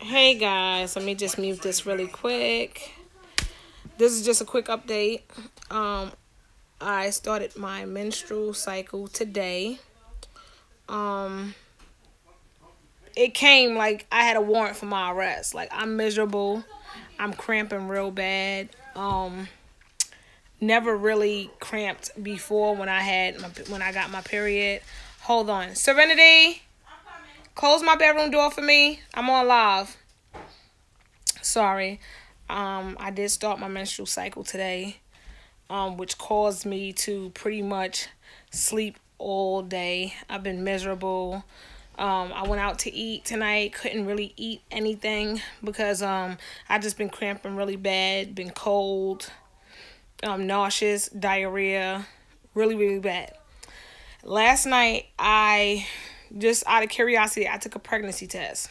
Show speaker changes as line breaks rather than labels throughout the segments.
Hey guys, let me just mute this really quick. This is just a quick update. I started my menstrual cycle today. It came like I had a warrant for my arrest. Like, I'm miserable. I'm cramping real bad. Never really cramped before when I got my period. Hold on. Serenity, close my bedroom door for me. I'm on live. Sorry. I did start my menstrual cycle today, which caused me to pretty much sleep all day. I've been miserable. I went out to eat tonight. Couldn't really eat anything because I just been cramping really bad. Been cold, nauseous, diarrhea, really, really bad. Last night, just out of curiosity, I took a pregnancy test.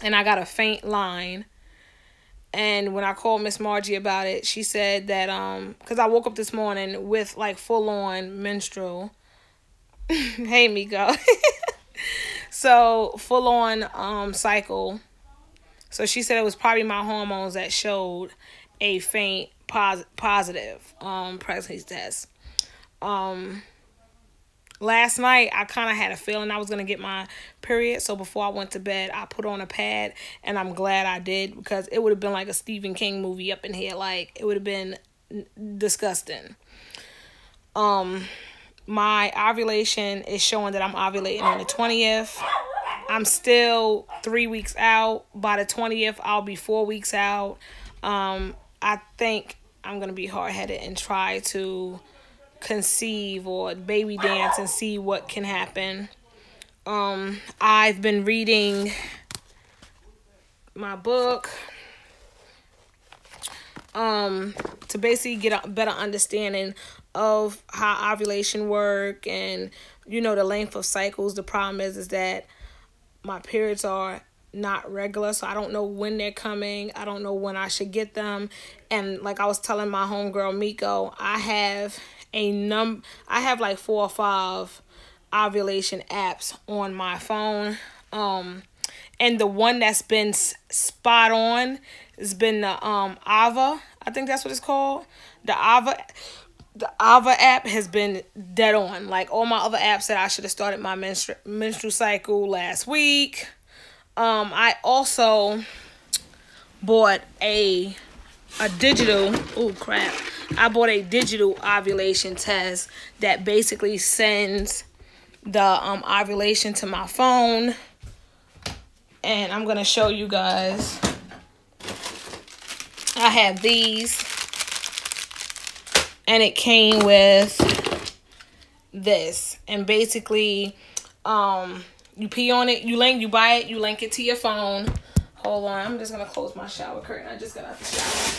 And I got a faint line. And when I called Miss Margie about it, she said that, because I woke up this morning with, like, full-on menstrual. Hey, Miko. So, full-on cycle. So, she said it was probably my hormones that showed a faint positive pregnancy test. Last night, I kind of had a feeling I was going to get my period. So before I went to bed, I put on a pad. And I'm glad I did. Because it would have been like a Stephen King movie up in here. Like, it would have been disgusting. My ovulation is showing that I'm ovulating on the 20th. I'm still 3 weeks out. By the 20th, I'll be 4 weeks out. I think I'm going to be hard-headed and try to conceive or baby dance and see what can happen. I've been reading my book to basically get a better understanding of how ovulation work and, you know, the length of cycles. The problem is that my periods are not regular, so I don't know when they're coming. I don't know when I should get them. And like I was telling my homegirl Miko, I have like 4 or 5 ovulation apps on my phone. And the one that's been spot on has been the Ava. I think that's what it's called. The Ava app has been dead on. Like, all my other apps said I should have started my menstrual cycle last week. I also bought a digital, oh crap, I bought a digital ovulation test that basically sends the ovulation to my phone. And I'm going to show you guys. I have these. And it came with this. And basically, you pee on it, you buy it, you link it to your phone. Hold on, I'm just going to close my shower curtain. I just got out the shower.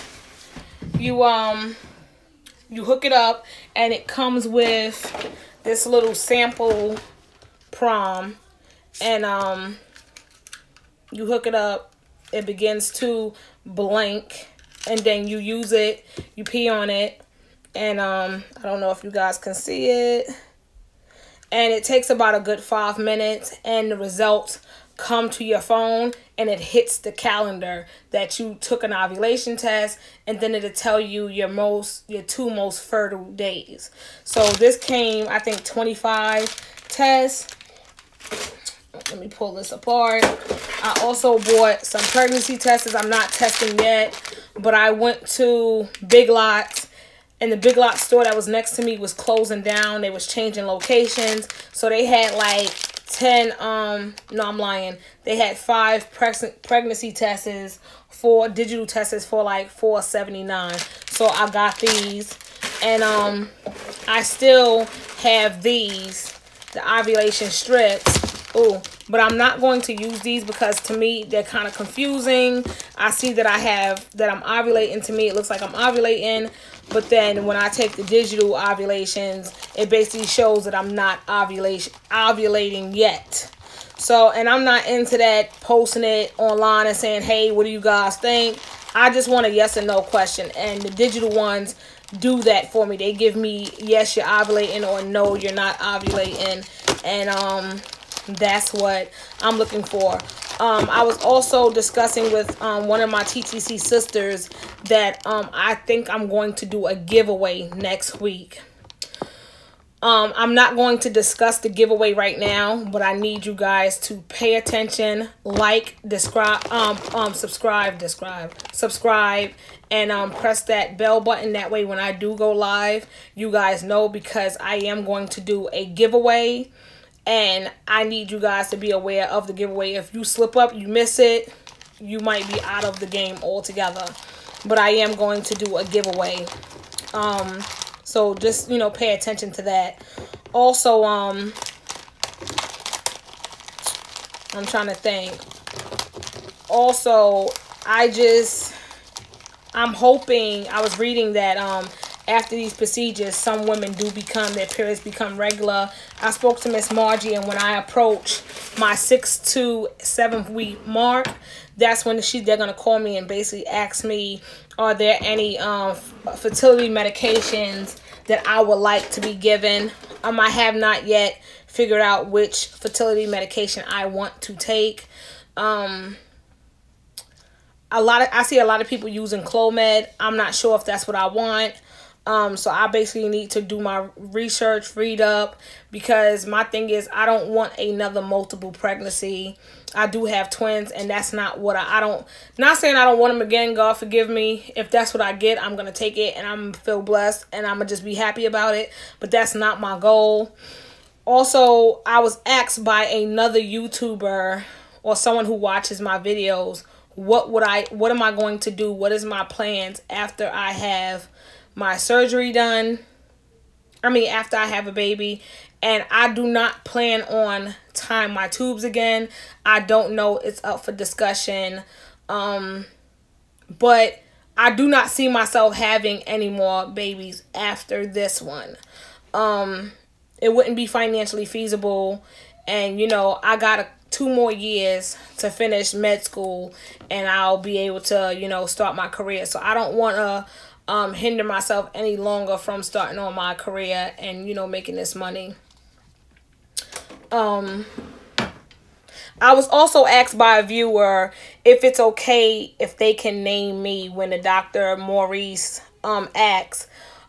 You hook it up, and it comes with this little sample prom, and you hook it up, it begins to blink, and then you use it, you pee on it, and I don't know if you guys can see it, and it takes about a good 5 minutes, and the results come to your phone, and it hits the calendar that you took an ovulation test, and then it'll tell you your 2 most fertile days. So this came, I think, 25 tests. Let me pull this apart. I also bought some pregnancy tests. I'm not testing yet, but I went to Big Lots, and the Big Lots store that was next to me was closing down. They was changing locations, so they had like 10, no, I'm lying. They had 5 pregnancy tests, 4 digital tests for like $4.79. So I got these, and I still have these, the ovulation strips. Oh, but I'm not going to use these because to me they're kind of confusing. I see that I'm ovulating. To me it looks like I'm ovulating, but then when I take the digital ovulations, it basically shows that I'm not ovulating yet. So, and I'm not into that posting it online and saying, hey, what do you guys think? I just want a yes or no question, and the digital ones do that for me. They give me yes, you're ovulating, or no, you're not ovulating, and that's what I'm looking for. I was also discussing with one of my TTC sisters that I think I'm going to do a giveaway next week. I'm not going to discuss the giveaway right now, but I need you guys to pay attention, like, subscribe, and press that bell button. That way, when I do go live, you guys know, because I am going to do a giveaway, and I need you guys to be aware of the giveaway. If you slip up, you miss it, you might be out of the game altogether. But I am going to do a giveaway. So just, pay attention to that. Also, I'm trying to think. Also, I'm hoping, I was reading that after these procedures, some women do their periods become regular. I spoke to Miss Margie, and when I approach my 6th to 7th week mark, that's when they're going to call me and basically ask me, are there any fertility medications that I would like to be given? I have not yet figured out which fertility medication I want to take. I see a lot of people using Clomid. I'm not sure if that's what I want. So I basically need to do my research, read up, because my thing is, I don't want another multiple pregnancy. I do have twins, and that's not what not saying I don't want them again, God forgive me. If that's what I get, I'm going to take it, and I'm going to feel blessed, and I'm going to just be happy about it. But that's not my goal. Also, I was asked by another YouTuber or someone who watches my videos, what am I going to do? What is my plans after I have my surgery done? After I have a baby. And I do not plan on tying my tubes again. I don't know. It's up for discussion. But I do not see myself having any more babies after this one. It wouldn't be financially feasible. And, I got 2 more years to finish med school, and I'll be able to, start my career. So I don't want to hinder myself any longer from starting on my career and, making this money. I was also asked by a viewer if it's okay if they can name me when the Dr. Maurice asks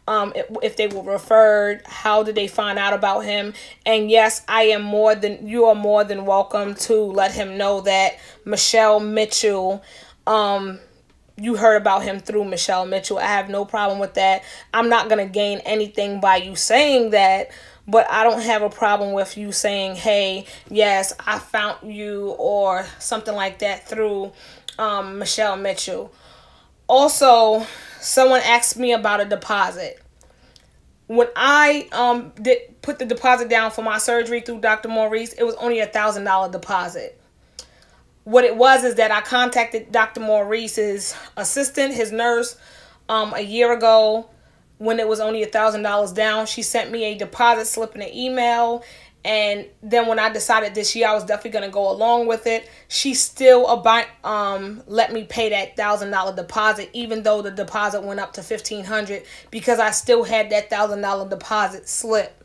if they were referred, how did they find out about him? And yes, you are more than welcome to let him know that Michelle Mitchell, you heard about him through Michelle Mitchell. I have no problem with that. I'm not going to gain anything by you saying that, but I don't have a problem with you saying, hey, yes, I found you, or something like that through Michelle Mitchell. Also, someone asked me about a deposit. When I put the deposit down for my surgery through Dr. Maurice, it was only a $1,000 deposit. What it was is that I contacted Dr. Maurice's assistant, his nurse, a year ago when it was only $1,000 down. She sent me a deposit slip in an email. And then when I decided this year I was definitely going to go along with it, she still let me pay that $1,000 deposit, even though the deposit went up to $1,500, because I still had that $1,000 deposit slip.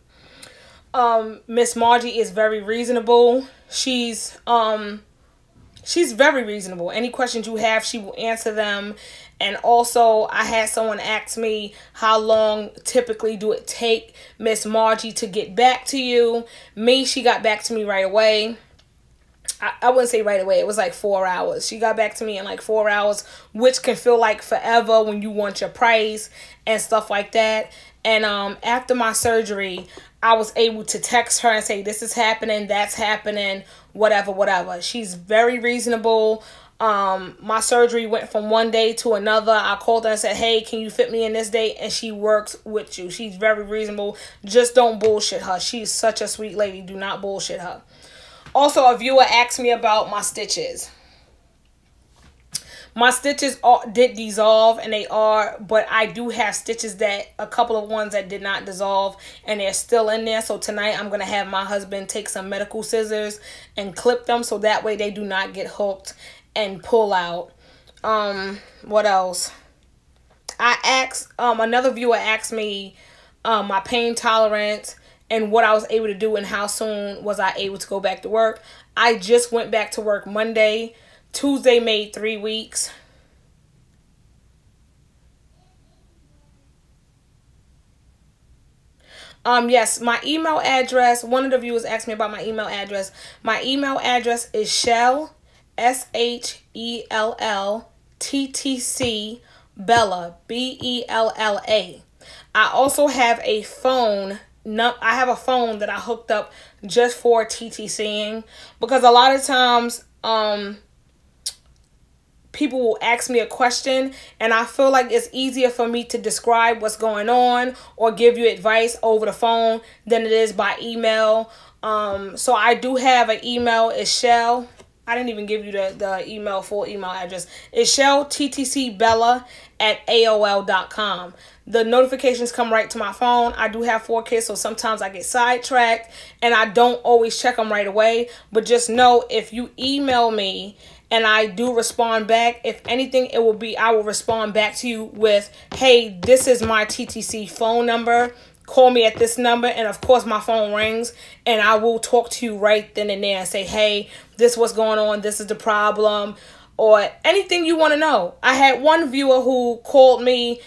Miss Margie is very reasonable. She's very reasonable. Any questions you have, she will answer them. And also, I had someone ask me, how long typically do it take Miss Margie to get back to you? She got back to me right away. I wouldn't say right away. It was like 4 hours. She got back to me in like 4 hours, which can feel like forever when you want your price and stuff like that. And after my surgery, I was able to text her and say, this is happening, that's happening, whatever. She's very reasonable. My surgery went from one day to another. I called her and said, hey, can you fit me in this day? And she works with you. She's very reasonable. Just don't bullshit her. She's such a sweet lady. Do not bullshit her. Also, a viewer asked me about my stitches. My stitches did dissolve, and but I do have stitches a couple of ones that did not dissolve, and they're still in there. So tonight I'm going to have my husband take some medical scissors and clip them, so that way they do not get hooked and pull out. What else? Another viewer asked me my pain tolerance and what I was able to do and how soon was I able to go back to work. I just went back to work Monday. Tuesday made 3 weeks. Yes, my email address. One of the viewers asked me about my email address. My email address is Shell, SHELLTTC, Bella, BELLA. I also have a phone. I have a phone that I hooked up just for TTCing, because a lot of times, people will ask me a question and I feel like it's easier for me to describe what's going on or give you advice over the phone than it is by email. So I do have an email. It's Shell. I didn't even give you the full email address. It's shellttcbella@aol.com. The notifications come right to my phone. I do have 4 kids, so sometimes I get sidetracked and I don't always check them right away. But just know, if you email me and I do respond back, if anything, I will respond back to you with, hey, this is my TTC phone number. Call me at this number. And of course, my phone rings and I will talk to you right then and there and say, hey, this is what's going on. This is the problem, or anything you want to know. I had one viewer who called me,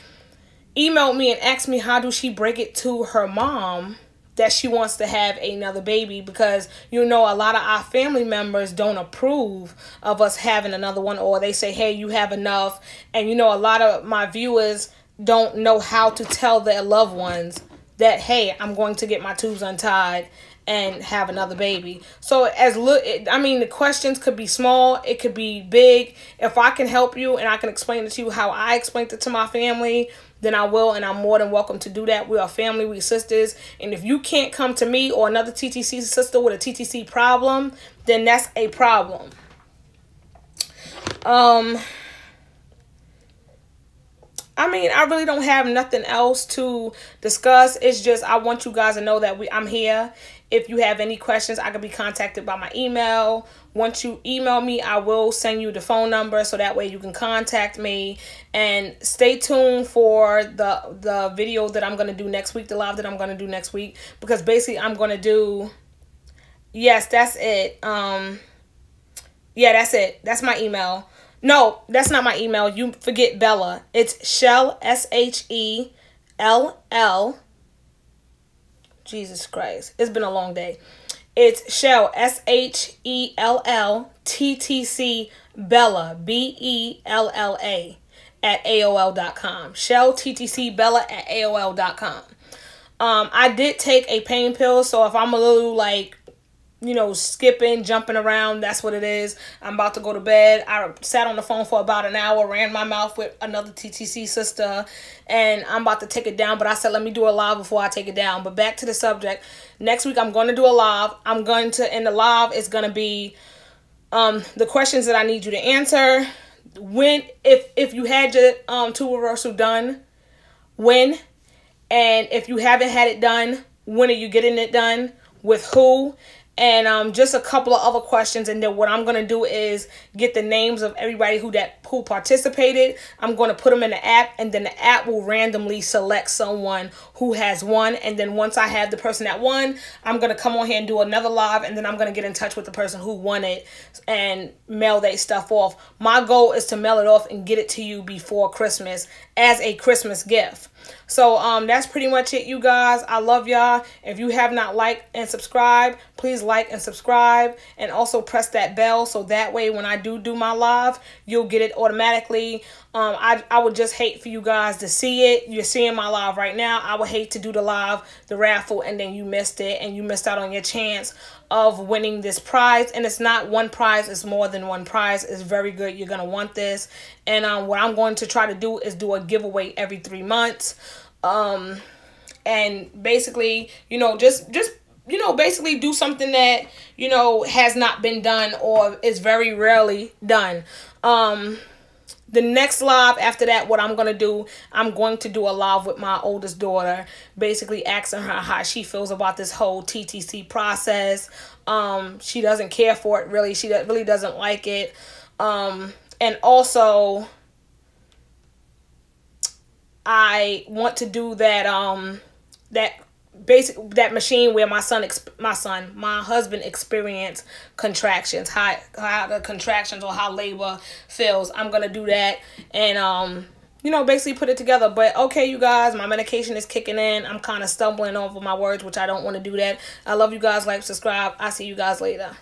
emailed me and asked me, how do she break it to her mom that she wants to have another baby, because a lot of our family members don't approve of us having another one, or they say, hey, you have enough. And a lot of my viewers don't know how to tell their loved ones that, hey, I'm going to get my tubes untied and have another baby. So the questions could be small, it could be big. If I can help you and I can explain it to you how I explained it to my family, then I will, and I'm more than welcome to do that. We are family, we sisters. And if you can't come to me or another TTC sister with a TTC problem, then that's a problem. I really don't have nothing else to discuss. It's just I want you guys to know that I'm here. If you have any questions, I can be contacted by my email. Once you email me, I will send you the phone number so that way you can contact me. And stay tuned for the video that I'm going to do next week, the live that I'm going to do next week. Because basically I'm going to do... Yes, that's it. Yeah, that's it. That's my email. No, that's not my email. You forget Bella. It's Shell, SHELL. Jesus Christ. It's been a long day. It's Shell, SHELLTTC, Bella, BELLA, @AOL.com. ShellTTCBella@AOL.com. I did take a pain pill, so if I'm a little skipping, jumping around, that's what it is. I'm about to go to bed. I sat on the phone for about an hour, ran my mouth with another TTC sister, and I'm about to take it down. But I said, let me do a live before I take it down. But back to the subject. Next week, I'm going to do a live. In the live, it's going to be the questions that I need you to answer. If you had your tube reversal done, when? And if you haven't had it done, when are you getting it done? With who? And just a couple of other questions. And then what I'm going to do is get the names of everybody who participated. I'm going to put them in the app, and then the app will randomly select someone who has won. And then once I have the person that won, I'm going to come on here and do another live, and then I'm going to get in touch with the person who won it and mail their stuff off. My goal is to mail it off and get it to you before Christmas as a Christmas gift. So that's pretty much it, you guys. I love y'all. If you have not liked and subscribed, please like and subscribe, and also press that bell so that way when I do my live, you'll get it automatically. I would just hate for you guys to see it. You're seeing my live right now. I would hate to do the live, the raffle, and then you missed it and you missed out on your chance of winning this prize. And it's not one prize, it's more than one prize. It's very good. You're going to want this. And what I'm going to try to do is do a giveaway every 3 months. And basically, basically do something that, has not been done or is very rarely done. The next live after that, what I'm going to do, I'm going to do a live with my oldest daughter, basically asking her how she feels about this whole TTC process. She doesn't care for it, really. She really doesn't like it. And also, I want to do that that machine where my husband experienced contractions, how the contractions or how labor feels. I'm gonna do that and you know, basically put it together. But okay, you guys, my medication is kicking in. I'm kind of stumbling over my words, which I don't want to do that. I love you guys. Like, subscribe. I'll see you guys later.